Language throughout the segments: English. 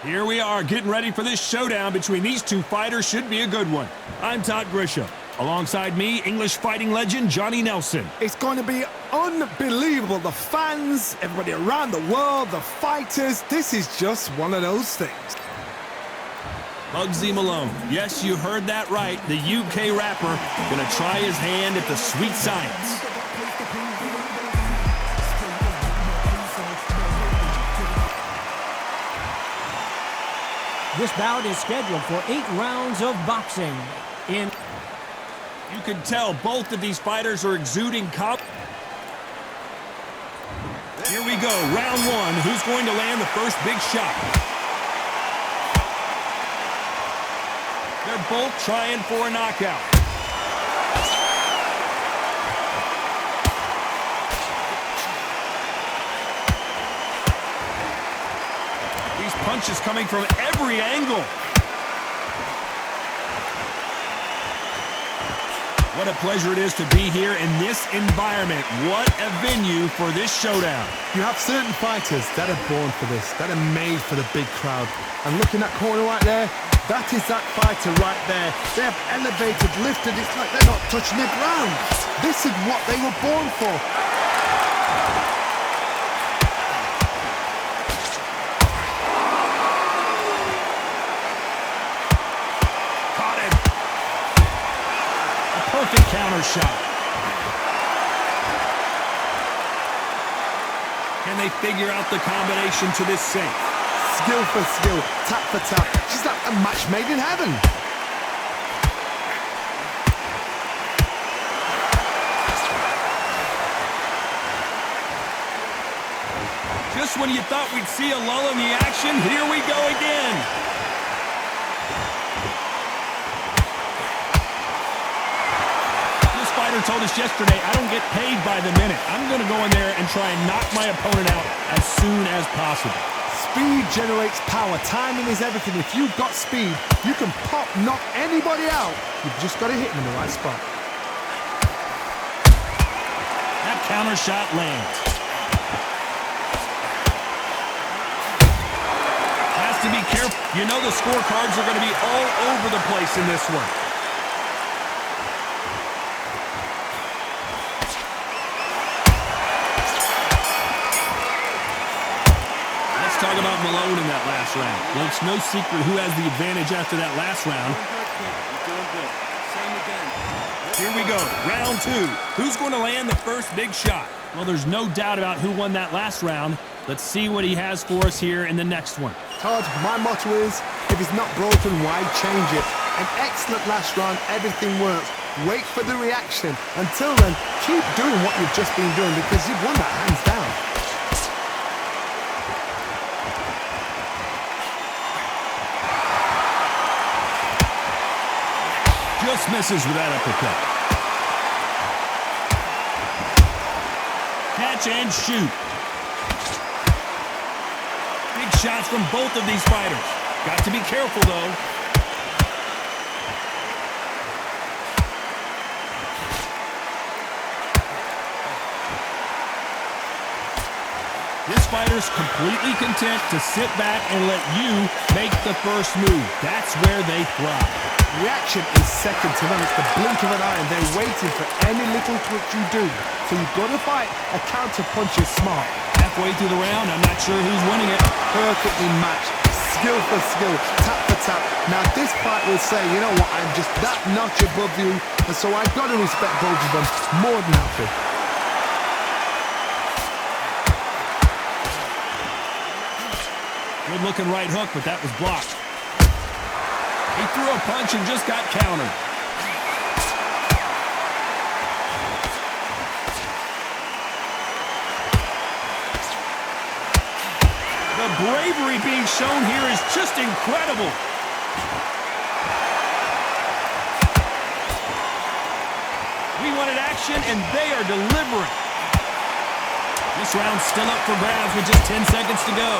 Here we are, getting ready for this showdown between these two fighters. Should be a good one. I'm Todd Grisham. Alongside me, English fighting legend Johnny Nelson. It's going to be unbelievable. The fans, everybody around the world, the fighters. This is just one of those things. Bugzy Malone. Yes, you heard that right. The UK rapper gonna try his hand at the sweet science. This bout is scheduled for 8 rounds of boxing. You can tell both of these fighters are exuding confidence. Here we go, round one. Who's going to land the first big shot? They're both trying for a knockout. These punches coming from every angle. What a pleasure it is to be here in this environment. What a venue for this showdown. You have certain fighters that are born for this, that are made for the big crowd. And look in that corner right there, that is that fighter right there. They have elevated, lifted, it's like they're not touching the ground. This is what they were born for. Perfect counter shot. Can they figure out the combination to this sink? Skill for skill, tap for tap. She's like a match made in heaven. Just when you thought we'd see a lull in the action, here we go again. Told us yesterday, I don't get paid by the minute. I'm going to go in there and try and knock my opponent out as soon as possible. Speed generates power. Timing is everything. If you've got speed, you can knock anybody out. You've just got to hit them in the right spot. That counter shot lands. Has to be careful. You know the scorecards are going to be all over the place in this one. Talk about Malone in that last round. Well, it's no secret who has the advantage after that last round. Here we go, round two. Who's going to land the first big shot? Well, there's no doubt about who won that last round. Let's see what he has for us here in the next one. Todd, my motto is, if it's not broken, why change it? An excellent last round, everything works. Wait for the reaction. Until then, keep doing what you've just been doing because you've won that hands down. Just misses with that uppercut. Catch and shoot. Big shots from both of these fighters. Got to be careful, though. This fighter's completely content to sit back and let you make the first move. That's where they thrive. Reaction is second to none. It's the blink of an eye, and they're waiting for any little twitch you do. So you've got to fight. A counter punch is smart. Halfway through the round, I'm not sure who's winning it. Perfectly matched. Skill for skill. Tap for tap. Now this fight will say, you know what, I'm just that notch above you, and so I've got to respect both of them more than happy. Good looking right hook, but that was blocked. He threw a punch and just got countered. The bravery being shown here is just incredible. We wanted action, and they are delivering. This round's still up for grabs with just 10 seconds to go.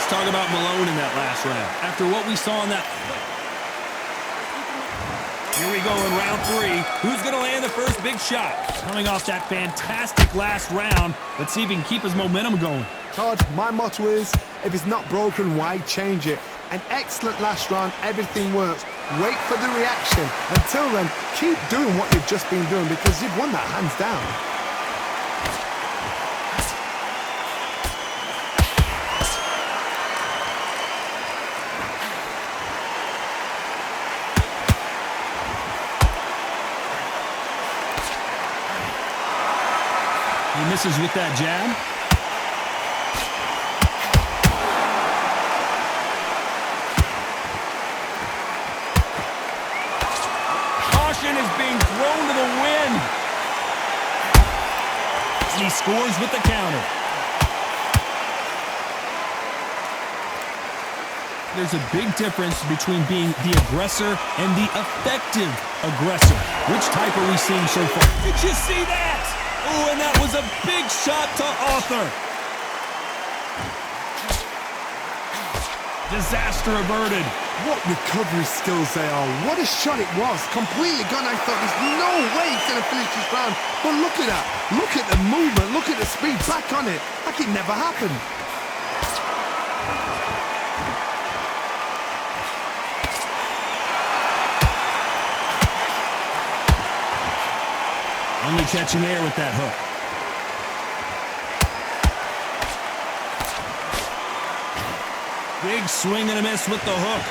Talk about Malone in that last round. After what we saw in that... Here we go in round 3. Who's going to land the first big shot? Coming off that fantastic last round, let's see if he can keep his momentum going. Todd, my motto is, if it's not broken, why change it? An excellent last round, everything works. Wait for the reaction. Until then, keep doing what you've just been doing because you've won that hands down. He misses with that jab. Caution is being thrown to the wind. And he scores with the counter. There's a big difference between being the aggressor and the effective aggressor. Which type are we seeing so far? Did you see that? Oh, and that was a big shot to Arthur. Disaster averted. What recovery skills they are. What a shot it was. Completely gone. I thought there's no way he's going to finish this round. But look at that. Look at the movement. Look at the speed. Back on it. Like it never happened. Only catching air with that hook. Big swing and a miss with the hook.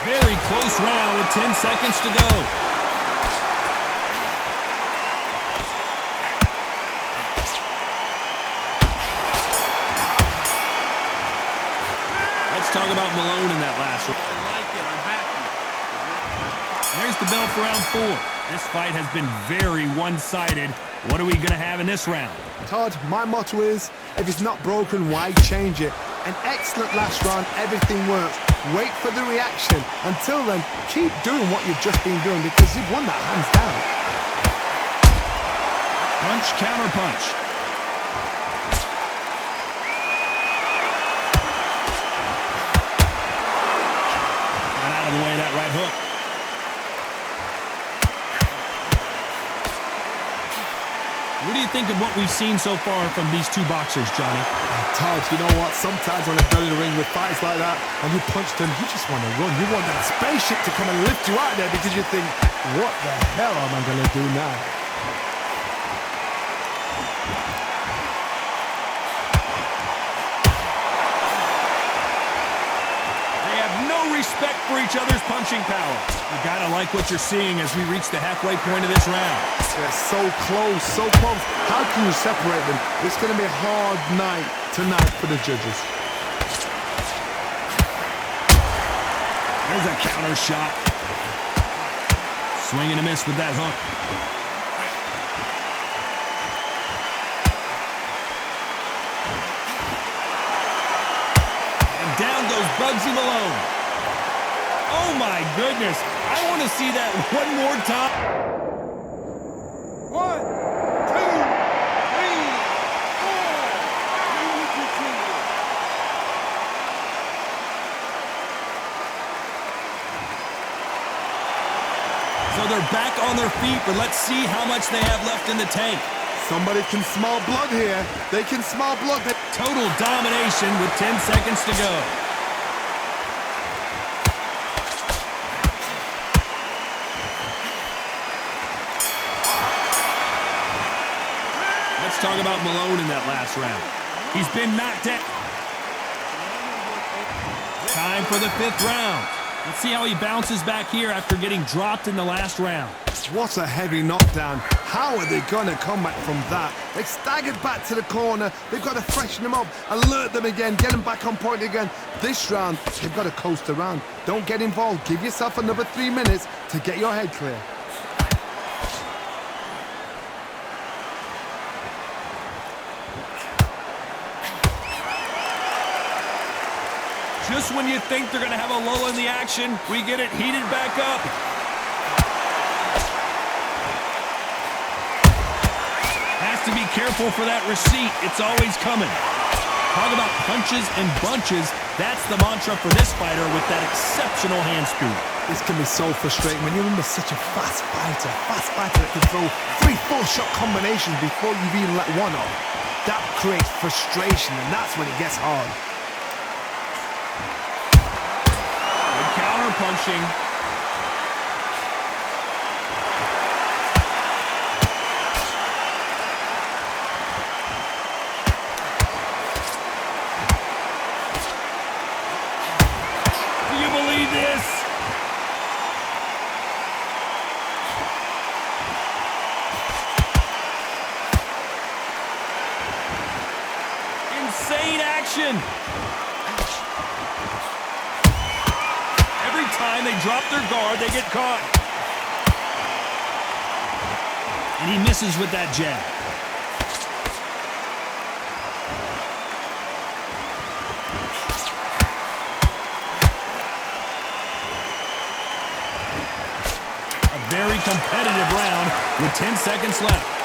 Very close round with 10 seconds to go. Talk about Malone in that last round. I like it. I'm happy. There's the bell for round 4. This fight has been very one-sided. What are we going to have in this round? Todd, my motto is, if it's not broken, why change it? An excellent last round, everything works. Wait for the reaction. Until then, keep doing what you've just been doing because you've won that hands down. Punch, counter punch. The way that right hook. What do you think of what we've seen so far from these two boxers, Johnny? Todd, you know what? Sometimes when I go in the ring with fights like that and you punch them, you just want to run. You want that spaceship to come and lift you out there because you think, what the hell am I going to do now? Respect for each other's punching power. You gotta like what you're seeing as we reach the halfway point of this round. They're so close, so close. How can you separate them? It's gonna be a hard night tonight for the judges. There's a counter shot. Swing and a miss with that hook. And down goes Bugzy Malone. Oh my goodness, I want to see that one more time. 1, 2, 3, 4. So they're back on their feet, but let's see how much they have left in the tank. Somebody can smell blood here. They can smell blood. Total domination with 10 seconds to go. Let's talk about Malone in that last round. He's been knocked out. Time for the 5th round. Let's see how he bounces back here after getting dropped in the last round. What a heavy knockdown. How are they going to come back from that? They staggered back to the corner. They've got to freshen them up, alert them again, get them back on point again. This round, they've got to coast around. Don't get involved. Give yourself another 3 minutes to get your head clear. Just when you think they're going to have a lull in the action, we get it heated back up. Has to be careful for that receipt. It's always coming. Talk about punches and bunches. That's the mantra for this fighter with that exceptional hand speed. This can be so frustrating when you're under such a fast fighter that can throw 3-4 shot combinations before you've even let one off. That creates frustration, and that's when it gets hard. Good counter punching. Do you believe this? Insane action. Every time they drop their guard, they get caught. And he misses with that jab. A very competitive round with 10 seconds left.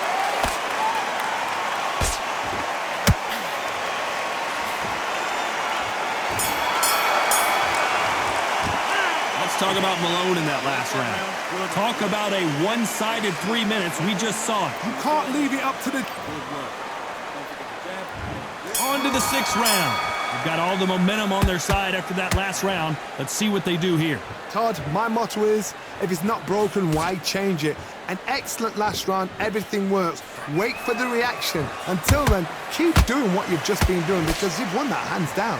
Talk about Malone in that last round. Talk about a one-sided 3 minutes. We just saw it. You can't leave it up to the... On to the 6th round. They've got all the momentum on their side after that last round. Let's see what they do here. Todd, my motto is, if it's not broken, why change it? An excellent last round, everything works. Wait for the reaction. Until then, keep doing what you've just been doing because you've won that hands down.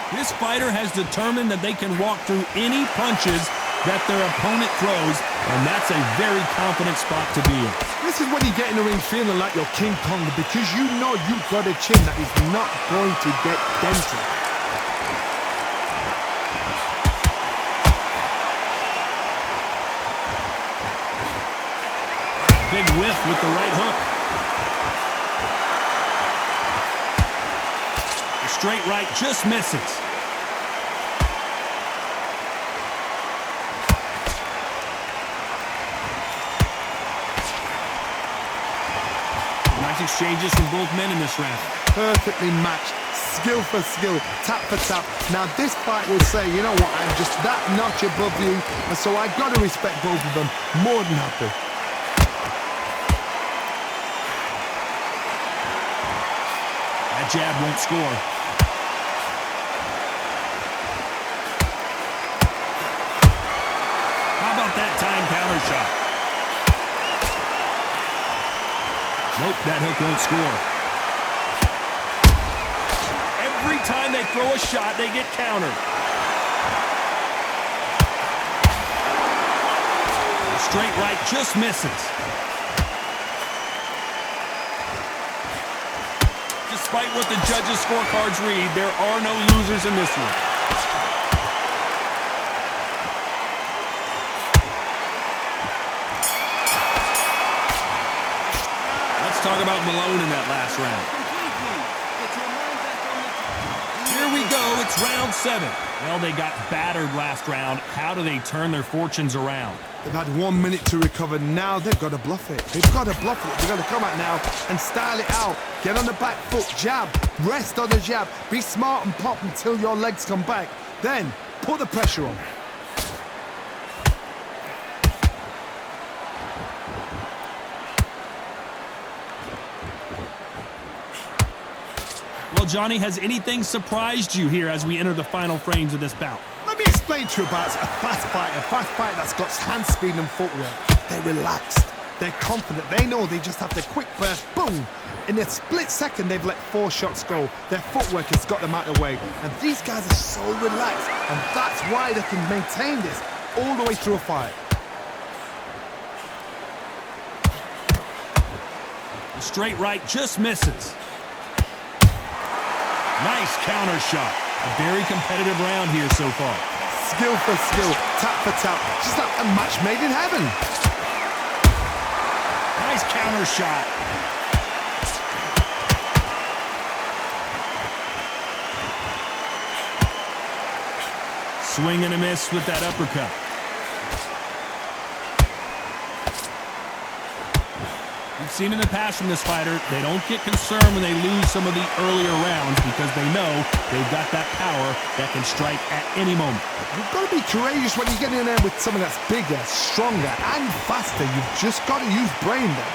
This fighter has determined that they can walk through any punches that their opponent throws, and that's a very confident spot to be in. This is when you get in the ring feeling like you're King Kong because you know you've got a chin that is not going to get dented. Big whiff with the right hook. The straight right just misses. Nice exchanges from both men in this round. Perfectly matched, skill for skill, tap for tap. Now this fight will say, you know what, I'm just that notch above you, and so I've got to respect both of them. More than happy. That jab won't score. How about that time counter shot? Nope, that hook won't score. Every time they throw a shot, they get countered. The straight right just misses. Despite what the judges' scorecards read, there are no losers in this one. Let's talk about Malone in that last round. Here we go, it's round 7. Well, they got battered last round. How do they turn their fortunes around? They've had 1 minute to recover. Now they've got to bluff it. They've got to bluff it. They've got to come out now and style it out. Get on the back foot, jab, rest on the jab. Be smart and pop until your legs come back. Then put the pressure on. Well, Johnny, has anything surprised you here as we enter the final frames of this bout? Let me explain to you about a fast fighter that's got hand speed and footwork. They're relaxed. They're confident. They know they just have the quick burst, boom. In a split second, they've let 4 shots go. Their footwork has got them out of the way. And these guys are so relaxed. And that's why they can maintain this all the way through a fight. The straight right just misses. Nice counter shot. A very competitive round here so far. Skill for skill, tap for tap. Just like a match made in heaven. Nice counter shot. Swing and a miss with that uppercut. We've seen in the past from this fighter, they don't get concerned when they lose some of the earlier rounds because they know they've got that power that can strike at any moment. You've got to be courageous when you get in there with someone that's bigger, stronger, and faster. You've just got to use brain there.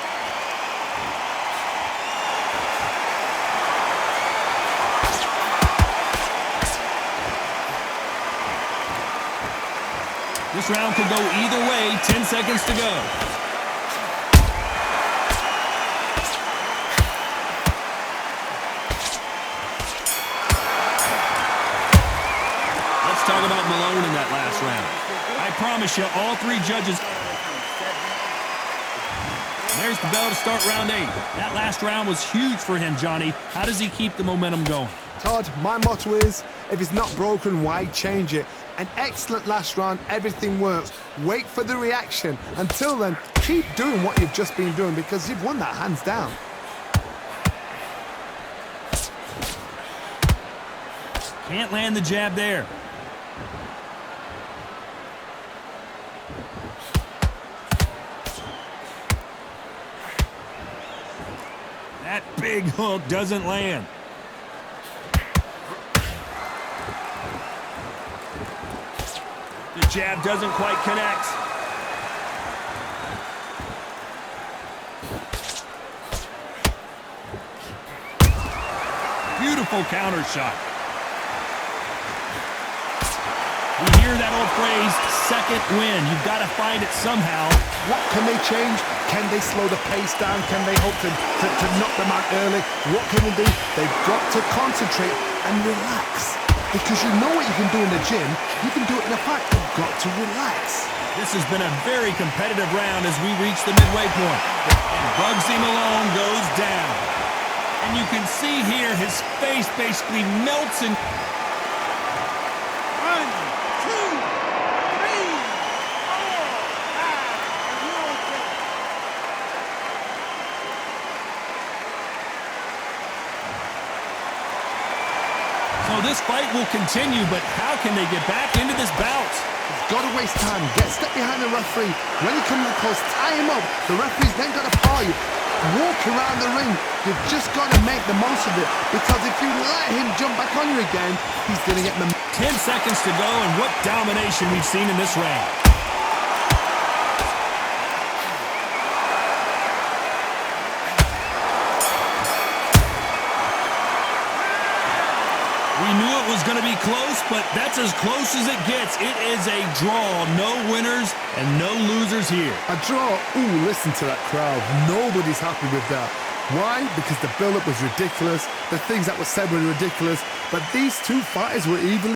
This round could go either way. 10 seconds to go. Let's talk about Malone in that last round. I promise you, all three judges. There's the bell to start round 8. That last round was huge for him, Johnny. How does he keep the momentum going? Todd, my motto is, if it's not broken, why change it? An excellent last round, everything works. Wait for the reaction. Until then, keep doing what you've just been doing because you've won that hands down. Can't land the jab there. That big hook doesn't land. The jab doesn't quite connect. Beautiful counter shot. We hear that old phrase, second win. You've got to find it somehow. What can they change? Can they slow the pace down? Can they hope to knock them out early? What can they do? They've got to concentrate and relax. Because you know what you can do in the gym, you can do it in a fight. You've got to relax. This has been a very competitive round as we reach the midway point. And Bugzy Malone goes down. And you can see here his face basically melts in. 1, 2, 3, 4, 5. So this fight will continue, but how can they get back into this bout? He's got to waste time. Get step behind the referee. When he comes close, tie him up. The referee's then got to paw you. Walk around the ring. You've just got to make the most of it. Because if you let him jump back on you again, he's going to get momentum. 10 seconds to go, and what domination we've seen in this round. We knew it was going to be close, but that's as close as it gets. It is a draw. No winners and no losers here. A draw. Ooh, listen to that crowd. Nobody's happy with that. Why? Because the build-up was ridiculous. The things that were said were ridiculous. But these two fighters were evenly